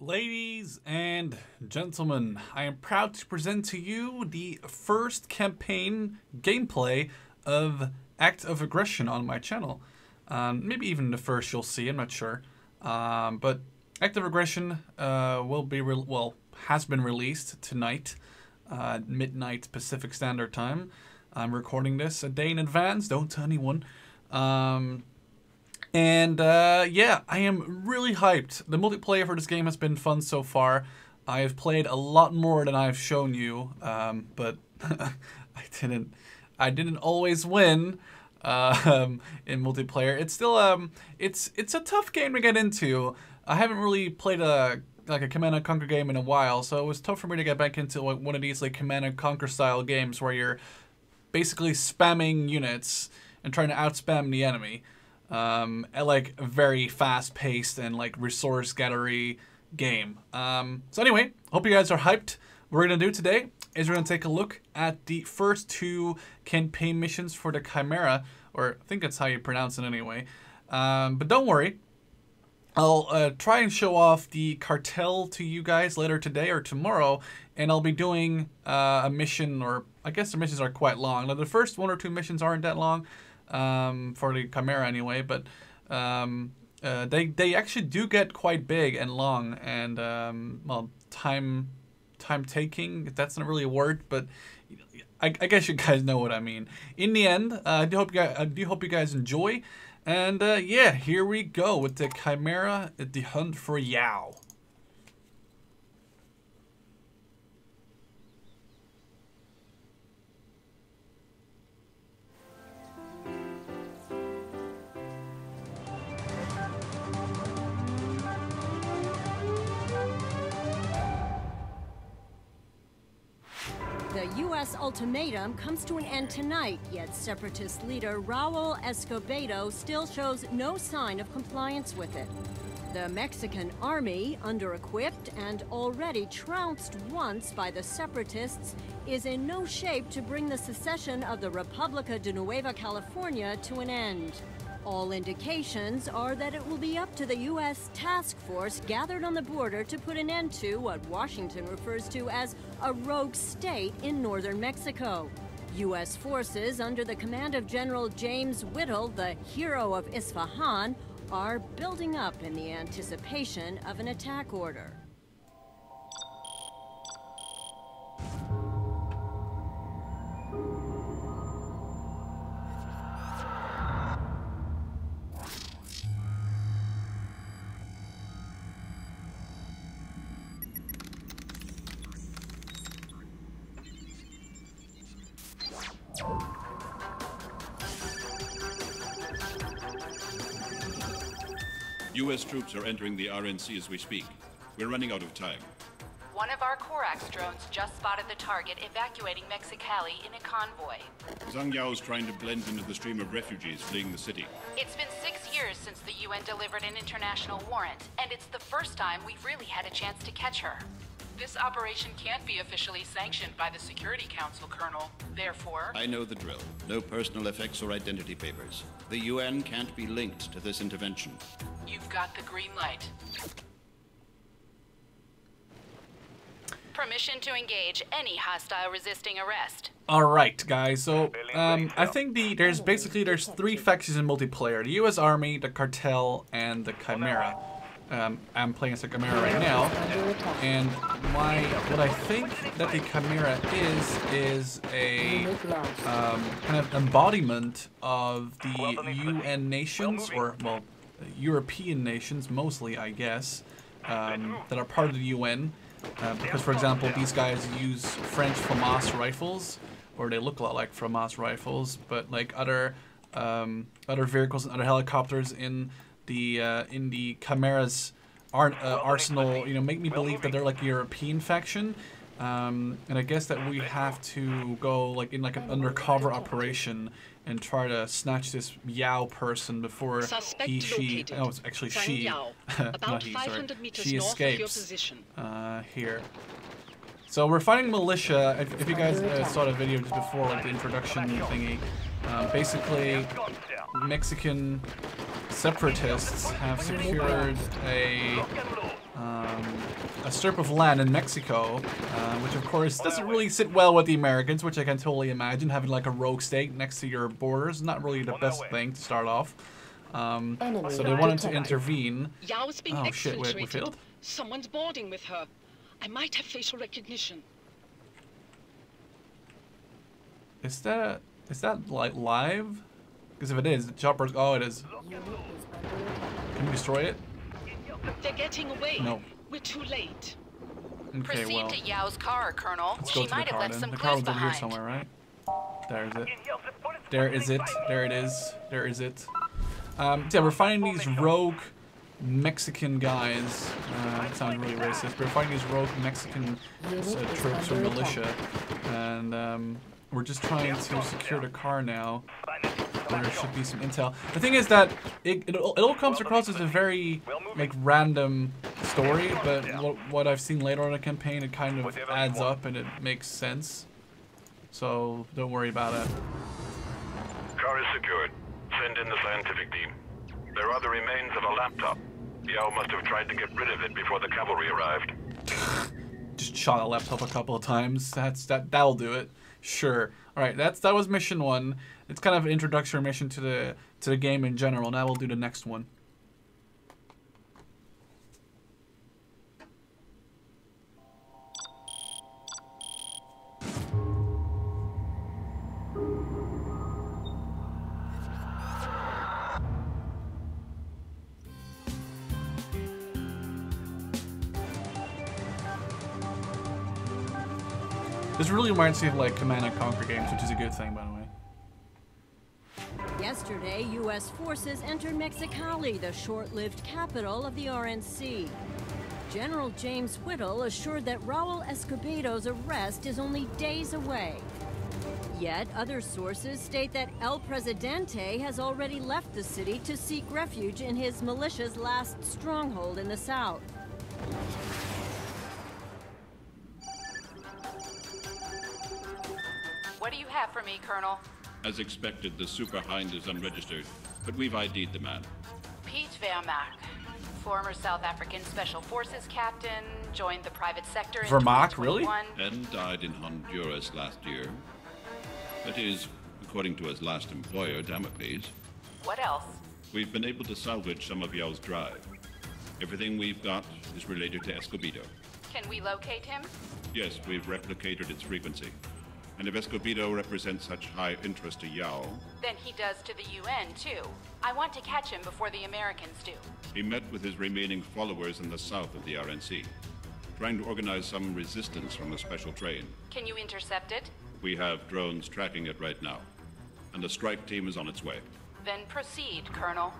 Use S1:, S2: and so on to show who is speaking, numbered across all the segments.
S1: Ladies and gentlemen, I am proud to present to you the first campaign gameplay of Act of Aggression on my channel. Maybe even the first you'll see, I'm not sure. But Act of Aggression has been released tonight, midnight Pacific Standard Time. I'm recording this a day in advance, don't tell anyone. Yeah, I am really hyped. The multiplayer for this game has been fun so far. I have played a lot more than I've shown you, but I didn't always win in multiplayer. It's still it's a tough game to get into. I haven't really played a Command & Conquer game in a while, so it was tough for me to get back into one of these Command & Conquer style games where you're basically spamming units and trying to outspam the enemy. At a very fast-paced and resource gathery game. So anyway, hope you guys are hyped. What we're gonna do today is we're gonna take a look at the first two campaign missions for the Chimera, or I think that's how you pronounce it anyway. But don't worry, I'll try and show off the cartel to you guys later today or tomorrow, and I'll be doing a mission, or I guess the missions are quite long. Now the first one or two missions aren't that long. For the Chimera anyway, but they actually do get quite big and long, and well, time taking, that's not really a word, but I guess you guys know what I mean. In the end, I do hope you guys enjoy, and yeah, here we go with the Chimera, the hunt for Yao.
S2: The U.S. ultimatum comes to an end tonight, yet Separatist leader Raul Escobedo still shows no sign of compliance with it. The Mexican army, under-equipped and already trounced once by the Separatists, is in no shape to bring the secession of the República de Nueva California to an end. All indications are that it will be up to the U.S. task force gathered on the border to put an end to what Washington refers to as a rogue state in northern Mexico. U.S. forces under the command of General James Whittle, the hero of Isfahan, are building up in the anticipation of an attack order.
S3: U.S. troops are entering the RNC as we speak. We're running out of time.
S4: One of our Corax drones just spotted the target evacuating Mexicali in a convoy.
S3: Zhang Yao's trying to blend into the stream of refugees fleeing the city.
S4: It's been 6 years since the UN delivered an international warrant, and it's the first time we've really had a chance to catch her. This operation can't be officially sanctioned by the Security Council, Colonel. Therefore...
S3: I know the drill. No personal effects or identity papers. The UN can't be linked to this intervention.
S4: You've got the green light. Permission to engage any hostile resisting arrest.
S1: Alright guys, so I think there's three factions in multiplayer. The US Army, the Cartel, and the Chimera. I'm playing as a Chimera right now, and what I think that the Chimera is a kind of embodiment of the UN nations, or well, European nations mostly, I guess, that are part of the UN. Because, for example, these guys use French FAMAS rifles, or they look a lot like FAMAS rifles, but other vehicles and other helicopters in the Chimera's arsenal, make me believe that they're a European faction, and I guess that we have to go in an undercover operation and try to snatch this Yao person before it's actually she, not he, sorry, she escapes here. So we're fighting militia. If you guys saw the video just before, the introduction thingy, basically Mexican separatists have secured a a strip of land in Mexico, which of course doesn't really sit well with the Americans, which I can totally imagine. Having like a rogue state next to your borders is not really the best thing to start off. So they wanted to intervene.
S5: Yao's being
S1: Oh shit, wait, we
S5: exfiltrated.
S1: failed?
S5: Someone's boarding with her. I might have facial recognition.
S1: Is that like live? Because if it is, the chopper's... Oh, it is. Can we destroy it?
S5: They're getting away.
S1: No.
S5: We're too late.
S1: Okay,
S4: Proceed
S1: well,
S4: to Yao's car, Colonel.
S1: let's go
S4: She
S1: to the
S4: might have
S1: car
S4: left
S1: then.
S4: some
S1: The car
S4: clues
S1: was over here
S4: behind.
S1: somewhere, right? There is it. There is it. There it is. There is it. So yeah, we're finding these rogue Mexican guys. It sounds really racist. We're finding these rogue Mexican troops or militia, and we're just trying to secure the car now. There should be some intel. The thing is that it all comes across as a very like random story, but what I've seen later on in the campaign, it kind of adds up and it makes sense. So don't worry about it.
S6: Car is secured. Send in the scientific team. There are the remains of a laptop. Yao must have tried to get rid of it before the cavalry arrived.
S1: Just shot a laptop a couple of times. That'll do it. Sure. All right. That was mission 1. It's kind of an introductory mission to the game in general. Now we'll do the next one. This really reminds me of like Command and Conquer games, which is a good thing, by the way.
S2: Yesterday, U.S. forces entered Mexicali, the short-lived capital of the RNC. General James Whittle assured that Raul Escobedo's arrest is only days away. Yet, other sources state that El Presidente has already left the city to seek refuge in his militia's last stronghold in the south.
S4: What do you have for me, Colonel?
S3: As expected, the Super Hind is unregistered, but we've ID'd the man.
S4: Pete Vermaak, former South African Special Forces captain, joined the private sector in
S1: Vermaak, really?
S4: 2021.
S3: And died in Honduras last year. That is, according to his last employer, Damocles.
S4: What else?
S3: We've been able to salvage some of Yao's drive. Everything we've got is related to Escobedo.
S4: Can we locate him?
S3: Yes, we've replicated its frequency. And if Escobedo represents such high interest to Yao,
S4: Then he does to the UN, too. I want to catch him before the Americans do.
S3: he met with his remaining followers in the south of the RNC, trying to organize some resistance from a special train.
S4: Can you intercept it?
S3: We have drones tracking it right now, and the strike team is on its way.
S4: Then proceed, Colonel.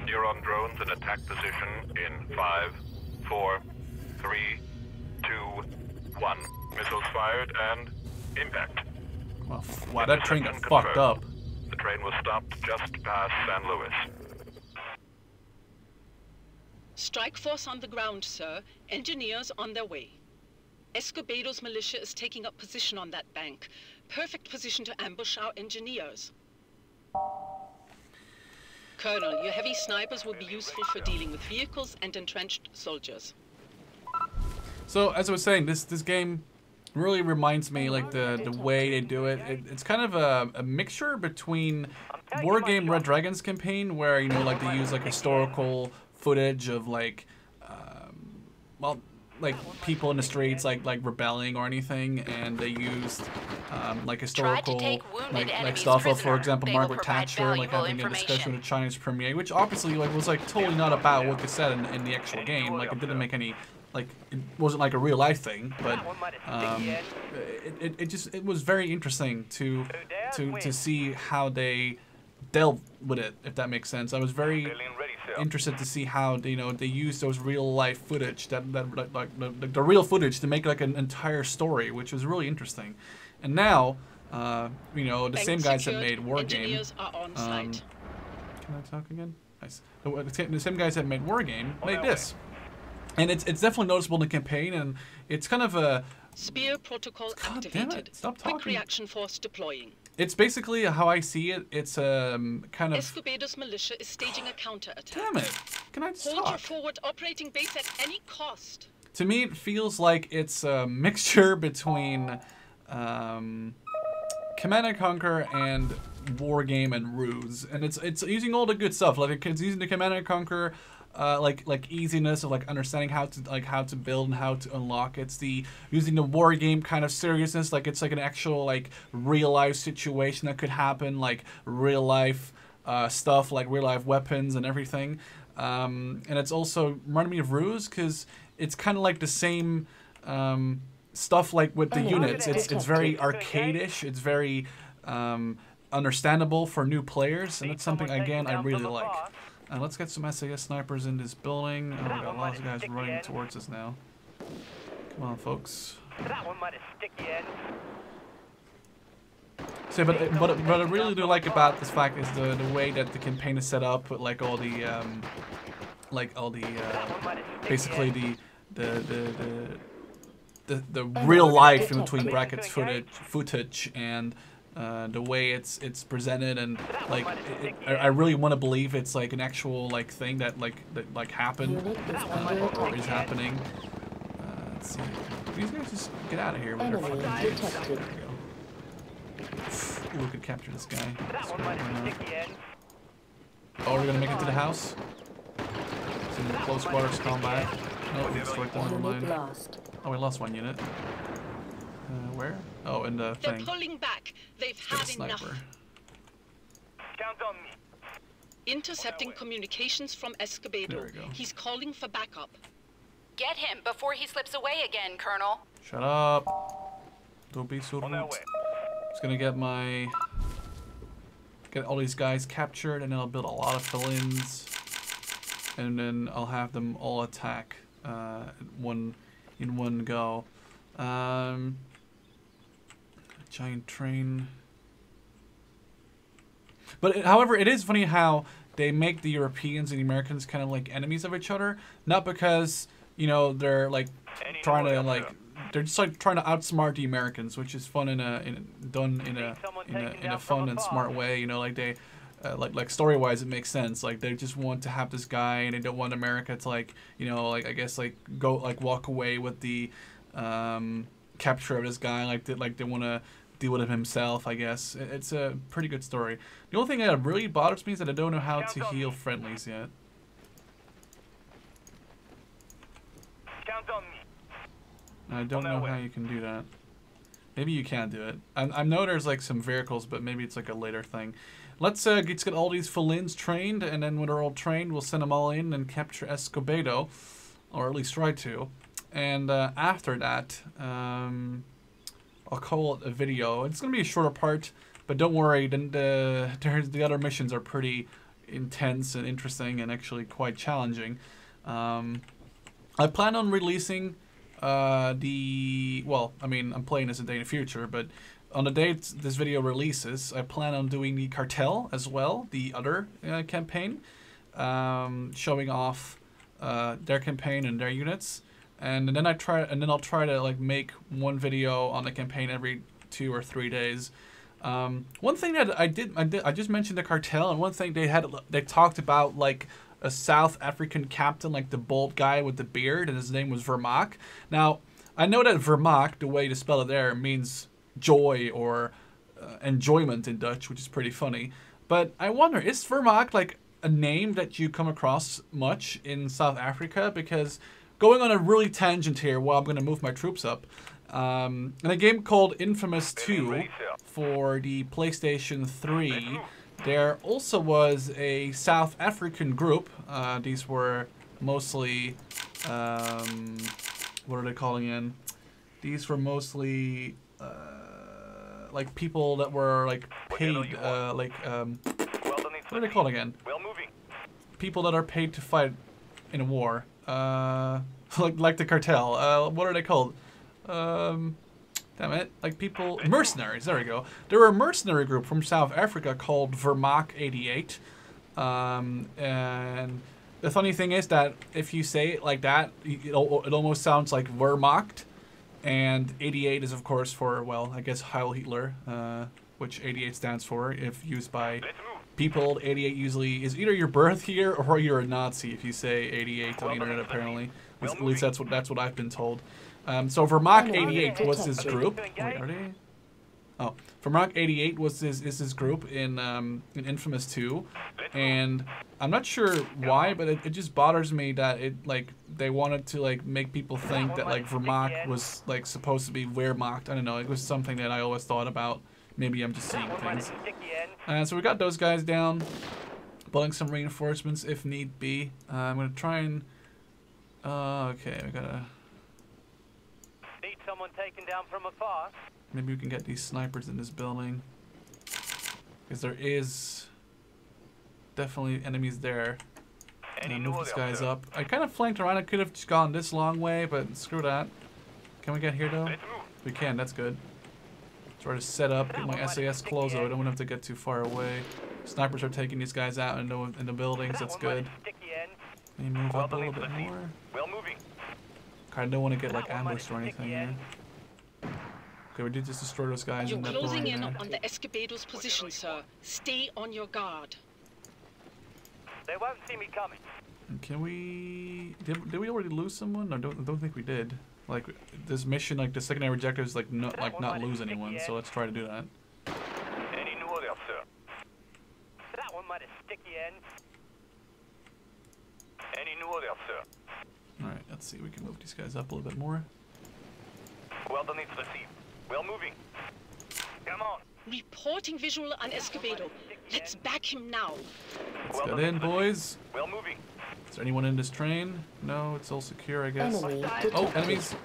S6: You're on drones in attack position in 5, 4, 3, 2, 1. Missiles fired and impact.
S1: Well, wow, that train got
S6: Interception
S1: fucked up.
S6: The train was stopped just past San Luis.
S5: Strike force on the ground, sir. Engineers on their way. Escobedo's militia is taking up position on that bank. Perfect position to ambush our engineers. Colonel, your heavy snipers will be useful for dealing with vehicles and entrenched soldiers.
S1: So as I was saying, this game really reminds me like the way they do it. It's kind of a mixture between Wargame Red Dragon's campaign, where like they use like historical footage of like like people in the streets like rebelling or anything, and they used like historical like stuff of, for example, Margaret Thatcher like having a discussion with the Chinese premier, which obviously like was like totally not about what they said in the actual game. Like it didn't make any, like it wasn't like a real life thing, but it was very interesting to see how they dealt with it, if that makes sense. I was very interested to see how they use those real life footage, the real footage, to make like an entire story, which was really interesting. And now, the same guys that made Wargame. Can I talk again? Nice. The same guys that made Wargame made this, and it's definitely noticeable in the campaign, and it's kind of a
S5: Spear protocol
S1: God
S5: activated.
S1: damn it, stop
S5: Quick
S1: talking.
S5: reaction force deploying.
S1: It's basically how I see it. It's kind of...
S5: Escobedo's militia is staging a counterattack.
S1: Damn it. Can I just
S5: Hold your
S1: talk?
S5: forward operating base at any cost.
S1: To me, it feels like it's a mixture between Command and Conquer and Wargame and Ruse, and it's using all the good stuff. Like it's using the Command and Conquer, like easiness of like understanding how to build and how to unlock. It's the using the Wargame kind of seriousness. Like it's like an actual like real life situation that could happen, like real life stuff, like real life weapons and everything. And it's also reminded me of Ruse because it's kind of like the same stuff like with the units. It's very arcade-ish. It's very understandable for new players, and it's something again I really like. Let's get some SAS snipers in this building. Oh, we got lots of guys running towards us now. Come on, folks.
S7: That one might have sticky ends.
S1: So, but what I really do like about this fact is the way that the campaign is set up with like all the basically the real life in between brackets footage and the way it's presented, and like I really want to believe it's like an actual like thing that happened or is happening. Let's see. These guys just get out of here with their fucking jeeps. There we go. Ooh, we could capture this guy. Oh, we're gonna make it to the house. It's in the close quarters combat. No, we destroyed one. Never mind. Oh, we lost one unit. Where? Oh, in the thing.
S5: They're pulling back. They've
S1: Get a
S5: had enough.
S1: sniper.
S7: Count on me.
S5: Intercepting communications from Escobedo.
S1: There we go.
S5: He's calling for backup.
S4: Get him before he slips away again, Colonel.
S1: Shut up. Don't be so rude. Just gonna get all these guys captured, and then I'll build a lot of fill-ins, and then I'll have them all attack in one go. Giant train. But however, it is funny how they make the Europeans and the Americans kind of like enemies of each other, not because they're like trying to like. They're just like trying to outsmart the Americans, which is fun done in a fun and smart way. Like they, like story-wise, it makes sense. Like they just want to have this guy, and they don't want America to like, like I guess like go like walk away with the capture of this guy. Like they want to deal with him himself. I guess it's a pretty good story. The only thing that really bothers me is that I don't know how to heal friendlies yet.
S7: Count on me.
S1: I don't know how you can do that. Maybe you can do it. I know there's like some vehicles, but maybe it's like a later thing. Let's get all these fill-ins trained, and then when they're all trained, we'll send them all in and capture Escobedo, or at least try to. And after that, I'll call it a video. It's gonna be a shorter part, but don't worry. Then the other missions are pretty intense and interesting, and actually quite challenging. I plan on releasing. Well, I mean, I'm playing this a day in the future, but on the date this video releases, I plan on doing the Cartel as well, the other campaign, showing off their campaign and their units, and then I'll try to like make one video on the campaign every 2 or 3 days. One thing that I just mentioned the Cartel, and one thing they talked about like a South African captain, like the bald guy with the beard, and his name was Vermaak. Now, I know that Vermaak, the way to spell it there, means joy or enjoyment in Dutch, which is pretty funny. But I wonder, is Vermaak like a name that you come across much in South Africa? Because going on a really tangent here, while I'm going to move my troops up, in a game called Infamous 2 for the PlayStation 3, there also was a South African group. These were mostly, what are they calling in? These were mostly like people that were like paid, what are they called again? People that are paid to fight in a war, like the Cartel. What are they called? Damn it, like people, mercenaries, there we go. There were a mercenary group from South Africa called Vermaak 88. And the funny thing is that if you say it like that, it almost sounds like Wehrmacht. And 88 is, of course, for, well, I guess Heil Hitler, which 88 stands for. If used by people, 88 usually is either your birth year or you're a Nazi if you say 88 on the internet, apparently. At least that's what I've been told. So Vermach 88 was his group. Wait, are they? Oh, Vermach 88 was his group in Infamous 2, and I'm not sure why, but it just bothers me that they wanted to make people think that Vermach was supposed to be Wehrmacht. I don't know. It was something that I always thought about. Maybe I'm just seeing things. So we got those guys down, building some reinforcements if need be. I'm gonna try and. Okay, we gotta.
S7: Need someone taken down from afar.
S1: Maybe we can get these snipers in this building, because there is definitely enemies there. And I move these guys up. I kind of flanked around. I could have just gone this long way, but screw that. Can we get here though? We can. That's good. Try to set up, get my SAS close though. I don't want to have to get too far away. Snipers are taking these guys out in the buildings. That's good. Let me move up a little bit more. I don't want to get ambushed or anything here. Okay, we did just destroy those guys in that building.
S5: You're closing in on the Escobedo's position, sir. Stay on your guard.
S7: They won't see me coming.
S1: And can we... Did we already lose someone? No, don't think we did. This mission, the secondary objective is not lose anyone, so let's try to do that.
S6: Any new orders, sir?
S7: That one might have sticky ends.
S6: Any new orders, sir?
S1: Alright, let's see. We can move these guys up a little bit more.
S6: Well done, it's received. Well moving.
S7: Come on.
S5: Reporting visual on Escobedo. Let's back him now.
S1: Let's get in, boys.
S6: Well moving.
S1: Is there anyone in this train? No, it's all secure, I guess.
S2: Enemy
S1: Oh, enemies!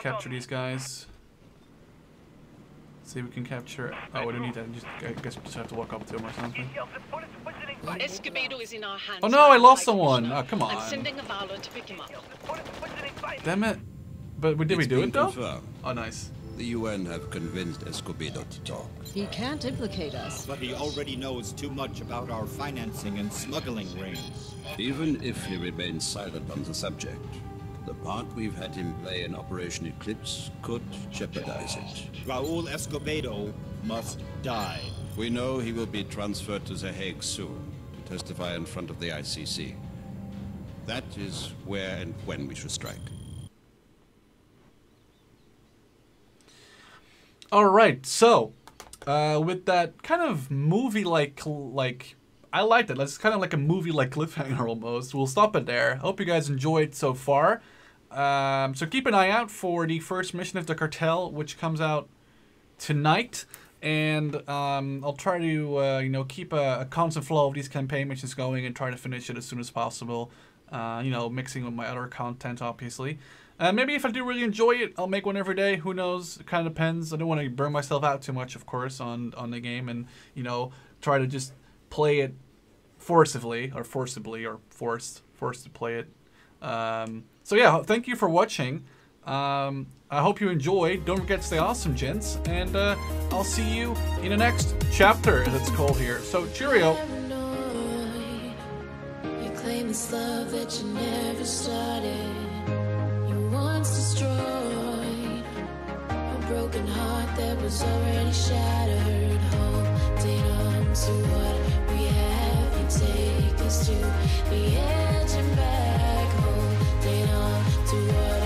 S1: Capture these guys. See if we can capture. Oh, we don't need that. I guess we just have to walk up to them or something.
S5: Escobedo is in our hands.
S1: Oh no, I lost someone! Oh, come
S5: I'm
S1: on.
S5: sending a Valor to pick him up.
S1: Damn it. But did we do it though?
S8: Confirmed.
S1: Oh, nice.
S8: The UN have convinced Escobedo to talk.
S2: He can't implicate us.
S9: But he already knows too much about our financing and smuggling rings.
S8: Even if he remains silent on the subject, the part we've had him play in Operation Eclipse could jeopardize it.
S9: Raul Escobedo must die.
S3: We know he will be transferred to The Hague soon to testify in front of the ICC. That is where and when we should strike.
S1: All right, so with that kind of movie-like, I liked it. It's kind of like a movie-like cliffhanger almost. We'll stop it there. Hope you guys enjoyed so far. So keep an eye out for the first mission of the cartel, which comes out tonight. And I'll try to, keep a constant flow of these campaign missions going and try to finish it as soon as possible. Mixing with my other content, obviously. Maybe if I do really enjoy it, I'll make one every day. Who knows? It kind of depends. I don't want to burn myself out too much, of course, on the game. And, try to just play it forcibly or forced to play it. So yeah, thank you for watching. I hope you enjoyed. Don't forget to stay awesome, gents. And I'll see you in the next chapter, as it's called here. So, cheerio.
S10: You claim this love that you never started. You once destroyed a broken heart that was already shattered. Holding on to what we have, you take us to the edge and back. Holding on to what